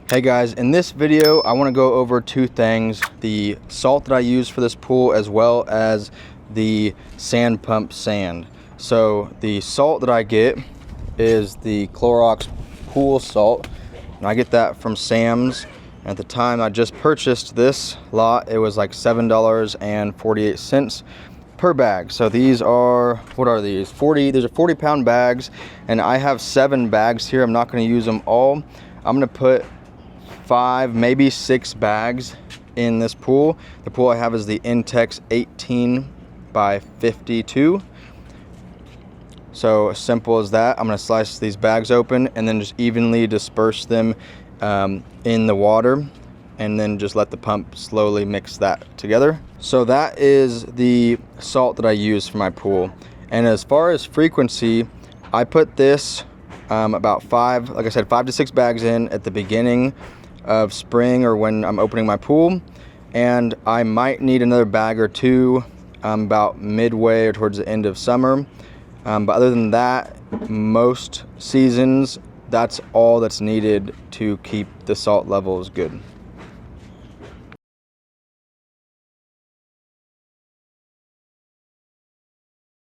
Hey guys, in this video I want to go over two things: the salt that I use for this pool as well as the sand pump sand. So the salt that I get is the Clorox pool salt, and I get that from Sam's. At the time I just purchased this lot, it was like $7.48 per bag. So these are, what are these? These are 40-pound bags, and I have 7 bags here. I'm not going to use them all. I'm going to put 5, maybe 6 bags in this pool. The pool I have is the Intex 18 by 52. So as simple as that. I'm going to slice these bags open and then just evenly disperse them in the water, and then just let the pump slowly mix that together. So that is the salt that I use for my pool. And as far as frequency, I put this about 5 to 6 bags in at the beginning of spring or when I'm opening my pool, and I might need another bag or two about midway or towards the end of summer. But other than that, most seasons, that's all that's needed to keep the salt levels good.